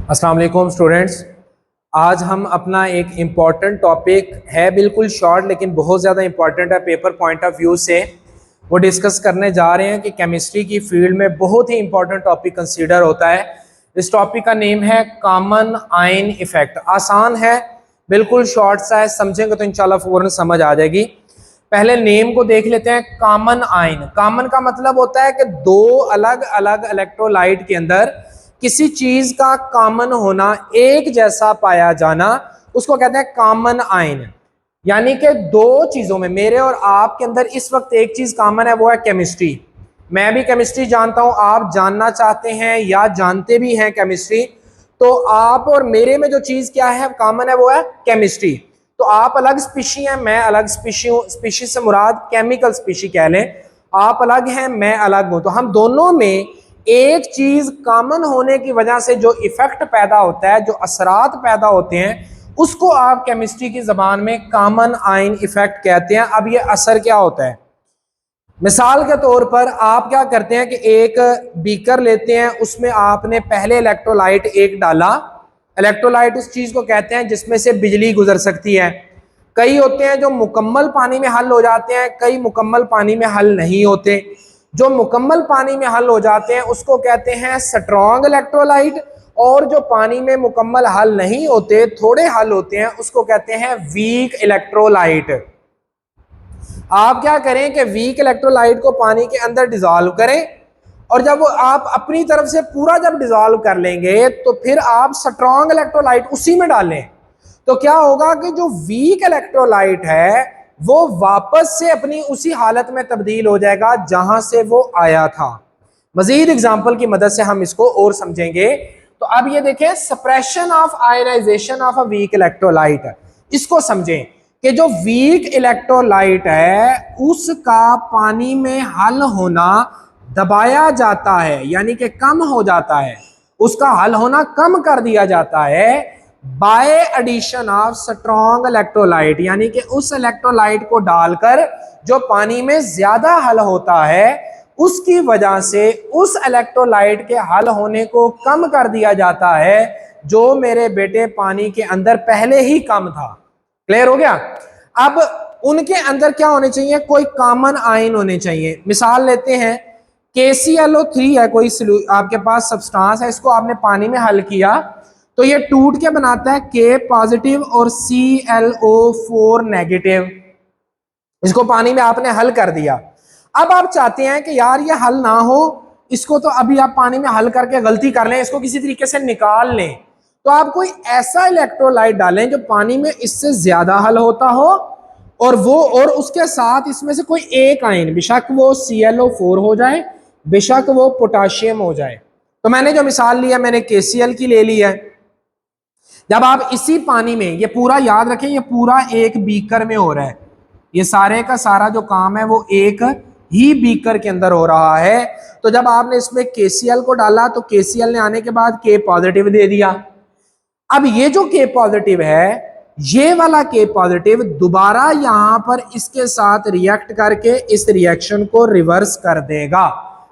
अस्सलाम वालेकुम स्टूडेंट्स। आज हम अपना एक इम्पॉर्टेंट टॉपिक है, बिल्कुल शॉर्ट लेकिन बहुत ज़्यादा इम्पॉर्टेंट है पेपर पॉइंट ऑफ व्यू से, वो डिस्कस करने जा रहे हैं कि केमिस्ट्री की फील्ड में बहुत ही इम्पॉर्टेंट टॉपिक कंसीडर होता है। इस टॉपिक का नेम है कॉमन आयन इफेक्ट। आसान है, बिल्कुल शॉर्ट सा है, समझेंगे तो इंशाल्लाह फौरन समझ आ जाएगी। पहले नेम को देख लेते हैं। कॉमन आयन, कॉमन का मतलब होता है कि दो अलग अलग इलेक्ट्रोलाइट के अंदर किसी चीज का कॉमन होना, एक जैसा पाया जाना, उसको कहते हैं कॉमन आयन। यानी कि दो चीजों में, मेरे और आपके अंदर इस वक्त एक चीज कॉमन है, वो है केमिस्ट्री। मैं भी केमिस्ट्री जानता हूं, आप जानना चाहते हैं या जानते भी हैं केमिस्ट्री, तो आप और मेरे में जो चीज क्या है कॉमन है, वो है केमिस्ट्री। तो आप अलग स्पीशी हैं, मैं अलग स्पीशी हूं। स्पीशी से मुराद केमिकल स्पीशी कह लें। आप अलग हैं, मैं अलग हूं, तो हम दोनों में एक चीज कॉमन होने की वजह से जो इफेक्ट पैदा होता है, जो असरात पैदा होते हैं, उसको आप केमिस्ट्री की जबान में कॉमन आयन इफेक्ट कहते हैं। अब ये असर क्या होता है, मिसाल के तौर पर आप क्या करते हैं कि एक बीकर लेते हैं, उसमें आपने पहले इलेक्ट्रोलाइट एक डाला। इलेक्ट्रोलाइट उस चीज को कहते हैं जिसमें से बिजली गुजर सकती है। कई होते हैं जो मुकम्मल पानी में हल हो जाते हैं, कई मुकम्मल पानी में हल नहीं होते। जो मुकम्मल पानी में हल हो जाते हैं उसको कहते हैं स्ट्रॉन्ग इलेक्ट्रोलाइट, और जो पानी में मुकम्मल हल नहीं होते, थोड़े हल होते हैं, उसको कहते हैं वीक इलेक्ट्रोलाइट। आप क्या करें कि वीक इलेक्ट्रोलाइट को पानी के अंदर डिजॉल्व करें, और जब आप अपनी तरफ से पूरा जब डिजॉल्व कर लेंगे तो फिर आप स्ट्रॉन्ग इलेक्ट्रोलाइट उसी में डालें। तो क्या होगा कि जो वीक इलेक्ट्रोलाइट है वो वापस से अपनी उसी हालत में तब्दील हो जाएगा जहां से वो आया था। मजीद एग्जाम्पल की मदद से हम इसको और समझेंगे। तो अब ये देखें, suppression of ionisation of a weak electrolyte, इसको समझें कि जो वीक इलेक्ट्रोलाइट है उसका पानी में हल होना दबाया जाता है, यानी कि कम हो जाता है, उसका हल होना कम कर दिया जाता है by addition of strong electrolyte. यानी कि उस इलेक्ट्रोलाइट को डालकर जो पानी में ज्यादा हल होता है, उसकी वजह से उस इलेक्ट्रोलाइट के हल होने को कम कर दिया जाता है जो मेरे बेटे पानी के अंदर पहले ही कम था। क्लियर हो गया। अब उनके अंदर क्या होने चाहिए, कोई कॉमन आयन होने चाहिए। मिसाल लेते हैं, KClO3 है कोई आपके पास सब्सटेंस है, इसको आपने पानी में हल किया तो ये टूट के बनाता है K पॉजिटिव और ClO4 नेगेटिव। इसको पानी में आपने हल कर दिया। अब आप चाहते हैं कि यार ये हल ना हो, इसको तो अभी आप पानी में हल करके गलती कर लें, इसको किसी तरीके से निकाल लें। तो आप कोई ऐसा इलेक्ट्रोलाइट डालें जो पानी में इससे ज्यादा हल होता हो, और उसके साथ इसमें से कोई एक आयन, बेशक वो ClO4 हो जाए, बेशक वो पोटाशियम हो जाए। तो मैंने जो मिसाल लिया, मैंने KCl की ले ली है। जब आप इसी पानी में, ये पूरा याद रखें, ये पूरा एक बीकर में हो रहा है, ये सारे का सारा जो काम है वो एक ही बीकर के अंदर हो रहा है। तो जब आपने इसमें KCl को डाला तो KCl ने आने के बाद K पॉजिटिव दे दिया। अब ये जो K पॉजिटिव है, ये वाला K पॉजिटिव दोबारा यहां पर इसके साथ रिएक्ट करके इस रिएक्शन को रिवर्स कर देगा।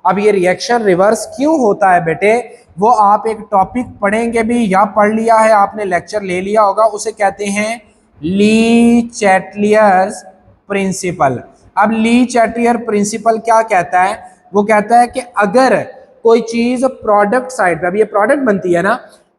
अब ये रिएक्शन रिवर्स क्यों होता है बेटे, वो आप एक टॉपिक पढ़ेंगे भी, या पढ़ लिया है आपने, लेक्चर ले लिया होगा, उसे कहते हैं ली चैटलियर्स प्रिंसिपल। अब ली चैटलियर प्रिंसिपल क्या कहता है, वो कहता है कि अगर कोई चीज प्रोडक्ट साइड पे, अब ये प्रोडक्ट बनती है ना,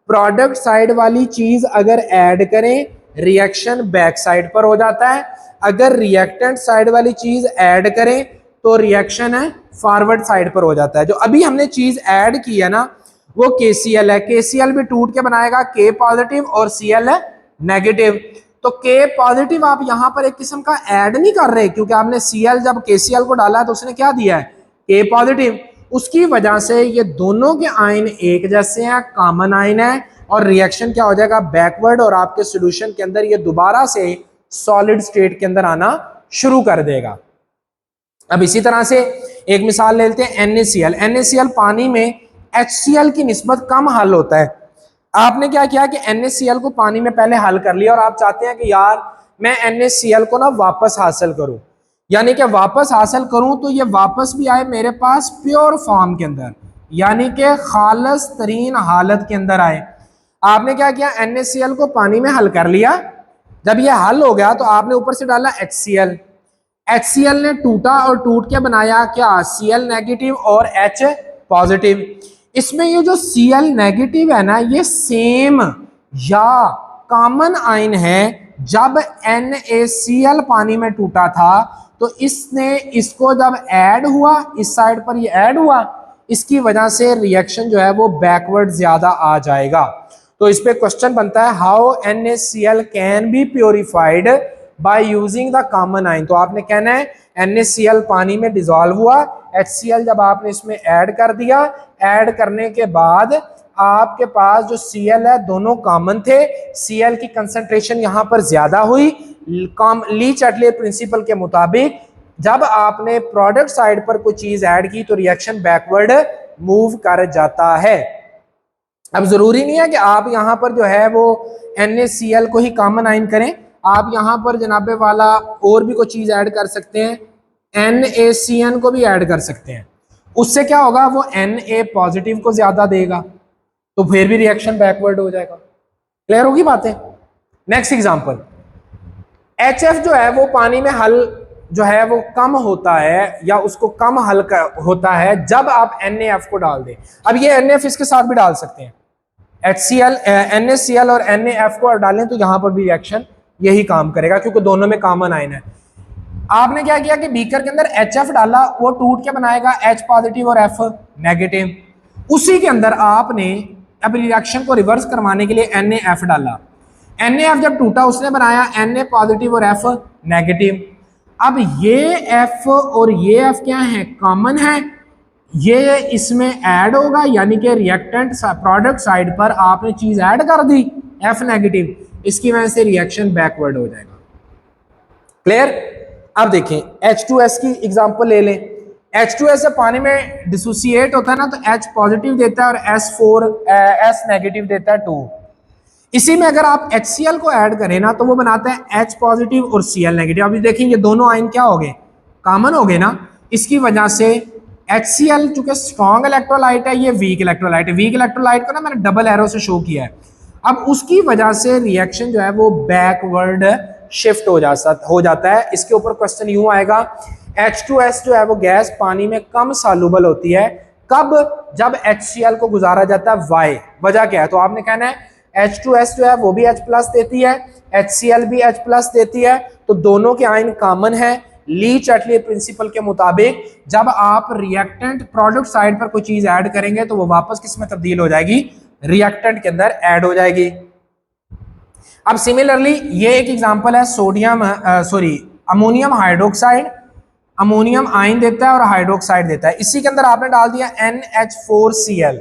प्रोडक्ट साइड वाली चीज अगर ऐड करें, रिएक्शन बैक साइड पर हो जाता है। अगर रिएक्टेंट साइड वाली चीज ऐड करें तो रिएक्शन है फॉरवर्ड साइड पर हो जाता है। जो अभी हमने चीज ऐड की है ना, वो KCl है। KCl भी टूट के बनाएगा K पॉजिटिव और Cl है नेगेटिव। तो K पॉजिटिव आप यहां पर एक किस्म का ऐड नहीं कर रहे, क्योंकि आपने Cl जब KCl को डाला तो उसने क्या दिया है, K पॉजिटिव। उसकी वजह से ये दोनों के आयन एक जैसे हैं, कॉमन आयन है, और रिएक्शन क्या हो जाएगा, बैकवर्ड, और आपके सॉल्यूशन के अंदर ये दोबारा से सॉलिड स्टेट के अंदर आना शुरू कर देगा। अब इसी तरह से एक मिसाल ले लेते हैं NaCl। NaCl पानी में HCl की निस्बत कम हल होता है। आपने क्या किया कि NaCl को पानी में पहले हल कर लिया, और आप चाहते हैं कि यार मैं NaCl को ना वापस हासिल करूं, यानी कि वापस हासिल करूं तो ये वापस भी आए मेरे पास प्योर फॉर्म के अंदर, यानी कि खालस तरीन हालत के अंदर आए। आपने क्या किया, NaCl को पानी में हल कर लिया। जब ये हल हो गया तो आपने ऊपर से डाला HCl। HCl ने टूटा और टूट के बनाया क्या, Cl नेगेटिव और H पॉजिटिव। इसमें ये जो Cl नेगेटिव है ना, ये सेम या कॉमन आयन है। जब NaCl पानी में टूटा था तो इसने इसको जब ऐड हुआ, इस साइड पर ये ऐड हुआ, इसकी वजह से रिएक्शन जो है वो बैकवर्ड ज्यादा आ जाएगा। तो इस पे क्वेश्चन बनता है, how NaCl can be purified by using the common ion. तो आपने कहना है NaCl पानी में डिजोल्व हुआ, HCl जब आपने इसमें ऐड कर दिया, ऐड करने के बाद आपके पास जो Cl है दोनों कॉमन थे, Cl की कंसंट्रेशन यहां पर ज्यादा हुई। ली चैटले प्रिंसिपल के मुताबिक जब आपने प्रोडक्ट साइड पर कोई चीज ऐड की तो रिएक्शन बैकवर्ड मूव कर जाता है। अब जरूरी नहीं है कि आप यहां पर जो है वो NaCl को ही कॉमन आयन करें, आप यहां पर जनाबे वाला और भी कोई चीज ऐड कर सकते हैं, NaCN को भी ऐड कर सकते हैं। उससे क्या होगा, वो Na पॉजिटिव को ज्यादा देगा, तो फिर भी रिएक्शन बैकवर्ड हो जाएगा। क्लियर होगी बातें। नेक्स्ट एग्जांपल, HF जो है वो पानी में हल जो है वो कम होता है या उसको कम हल होता है जब आप NaF को डाल दें। अब ये NaF इसके साथ भी डाल सकते हैं, HCl NaCl और NaF को डालें तो यहां पर भी रिएक्शन यही काम करेगा क्योंकि दोनों में कॉमन आयन है। आपने क्या किया कि बीकर के अंदर HF डाला, वो टूट के बनाएगा H पॉजिटिव और F नेगेटिव। उसी के अंदर आपने अब रिएक्शन को रिवर्स करवाने के लिए NaF डाला, NaF जब टूटा उसने बनाया Na पॉजिटिव और F नेगेटिव। अब ये F और ये F क्या है, कॉमन है, ये इसमें ऐड होगा, यानी कि रिएक्टेंट प्रोडक्ट साइड पर आपने चीज ऐड कर दी F नेगेटिव, इसकी वजह से रिएक्शन बैकवर्ड हो जाएगा। क्लियर। अब देखें H2S की एग्जांपल ले लें। H2S जब पानी में डिसोसिएट होता है ना तो H पॉजिटिव देता है और S नेगेटिव देता है 2। इसी में अगर आप HCl को ऐड करें ना तो वो बनाता है H पॉजिटिव और Cl नेगेटिव। अभी देखेंगे दोनों आयन क्या हो गए, कॉमन हो गए ना। इसकी वजह से HCl चूंकि स्ट्रॉन्ग इलेक्ट्रोलाइट है, ये वीक इलेक्ट्रोलाइट है। वीक इलेक्ट्रोलाइट को ना मैंने डबल एरो से शो किया है। अब उसकी वजह से रिएक्शन जो है वो बैकवर्ड शिफ्ट हो जाता है। इसके ऊपर क्वेश्चन यूं आएगा, H2S जो है वो गैस पानी में कम सॉल्युबल होती है कब, जब HCl को गुजारा जाता है वाई। वजह क्या है, तो आपने कहना है H2S जो है वो भी H प्लस देती है, HCl भी H प्लस देती है, तो दोनों के आयन कॉमन है। ली चैटले प्रिंसिपल के मुताबिक जब आप रिएक्टेंट प्रोडक्ट साइड पर कोई चीज ऐड करेंगे तो वो वापस किस में तब्दील हो जाएगी, रिएक्टेंट के अंदर ऐड हो जाएगी। अब सिमिलरली ये एक एग्जांपल है अमोनियम हाइड्रोक्साइड। अमोनियम आयन देता है और हाइड्रोक्साइड देता है, इसी के अंदर आपने डाल दिया NH4Cl।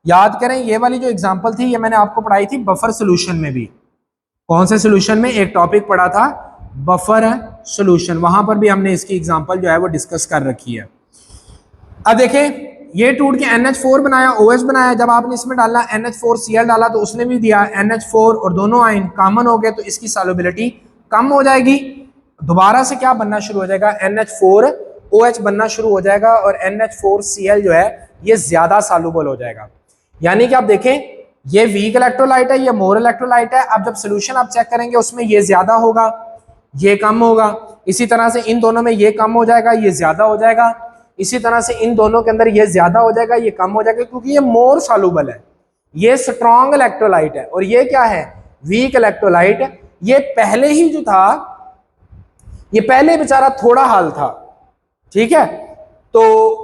याद करें ये वाली जो एग्जांपल थी ये मैंने आपको पढ़ाई थी बफर सॉल्यूशन में भी। कौन से सॉल्यूशन में, एक टॉपिक पढ़ा था बफर सॉल्यूशन, वहां पर भी हमने इसकी एग्जांपल जो है वो डिस्कस कर रखी है। अब देखें ये टूट के NH4 बनाया, OH बनाया, जब आपने इसमें डाला NH4Cl डाला तो उसने भी दिया NH4 और दोनों आयन कॉमन हो गए तो इसकी सॉल्युबिलिटी कम हो जाएगी। दोबारा से क्या बनना शुरू हो जाएगा, NH4OH बनना शुरू हो जाएगा और NH4Cl जो है ये ज्यादा सॉल्युबल हो जाएगा। यानी कि आप देखें ये वीक इलेक्ट्रोलाइट है, ये मोर इलेक्ट्रोलाइट है। अब जब सोल्यूशन आप चेक करेंगे उसमें ये ज्यादा होगा, ये कम होगा। इसी तरह से इन दोनों में ये कम हो जाएगा, ये ज्यादा हो जाएगा। इसी तरह से इन दोनों के अंदर ये ज्यादा हो जाएगा, ये कम हो जाएगा, क्योंकि ये मोर सॉल्युबल है, ये स्ट्रॉन्ग इलेक्ट्रोलाइट है और ये क्या है, वीक इलेक्ट्रोलाइट। ये पहले ही जो था ये पहले बेचारा थोड़ा हाल था, ठीक है, तो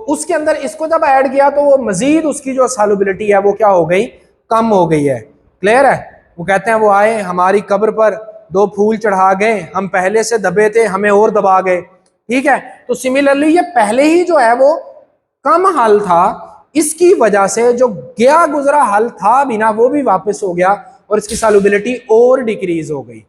उसके अंदर इसको जब ऐड किया तो वो मजीद उसकी जो सॉल्युबिलिटी है वो क्या हो गई, कम हो गई है। क्लियर है। वो कहते हैं वो आए हमारी कब्र पर 2 फूल चढ़ा गए, हम पहले से दबे थे हमें और दबा गए। ठीक है, तो सिमिलरली ये पहले ही जो है वो कम हल था, इसकी वजह से जो गया गुजरा हल था भी ना वो भी वापस हो गया और इसकी सॉल्युबिलिटी और डिक्रीज हो गई।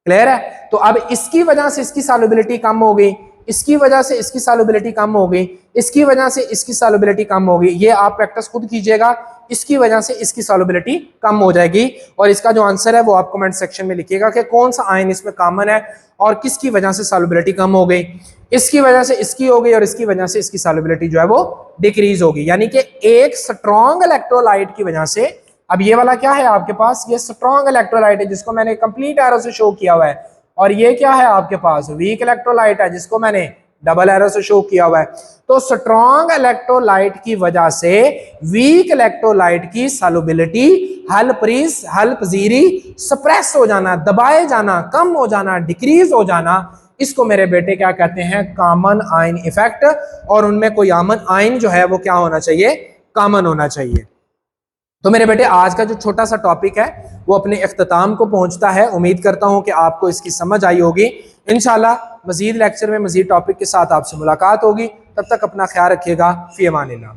क्लियर है। तो अब इसकी वजह से इसकी सॉल्युबिलिटी कम हो गई, इसकी वजह से इसकी सॉल्युबिलिटी कम हो गई, इसकी वजह से इसकी सॉल्युबिलिटी कम हो गई। ये आप प्रैक्टिस खुद कीजिएगा, इसकी वजह से इसकी सॉल्युबिलिटी कम हो जाएगी। और इसका जो आंसर है वो आप कमेंट सेक्शन में लिखिएगा कि कौन सा आयन इसमें कॉमन है और किसकी वजह से सॉल्युबिलिटी कम हो गई। इसकी वजह से इसकी हो गई और इसकी वजह से इसकी सॉल्युबिलिटी जो है वो डिक्रीज होगी। यानी कि एक स्ट्रॉन्ग इलेक्ट्रोलाइट की वजह से अब ये वाला क्या है आपके पास, ये स्ट्रॉन्ग इलेक्ट्रोलाइट है जिसको मैंने कंप्लीट एरो से शो किया हुआ है, और ये क्या है आपके पास, वीक इलेक्ट्रोलाइट है जिसको मैंने डबल एरो से शो किया हुआ है। तो स्ट्रॉन्ग इलेक्ट्रोलाइट की वजह से वीक इलेक्ट्रोलाइट की सॉल्युबिलिटी, हल पजीरी सप्रेस हो जाना, दबाए जाना, कम हो जाना, डिक्रीज हो जाना, इसको मेरे बेटे क्या कहते हैं, कॉमन आयन इफेक्ट। और उनमें कोई कॉमन आयन जो है वो क्या होना चाहिए, कॉमन होना चाहिए। तो मेरे बेटे आज का जो छोटा सा टॉपिक है वो अपने इख्तिताम को पहुंचता है। उम्मीद करता हूं कि आपको इसकी समझ आई होगी। इंशाल्लाह मजीद लेक्चर में मजीद टॉपिक के साथ आपसे मुलाकात होगी। तब तक अपना ख्याल रखिएगा। फी अमानिल्लाह।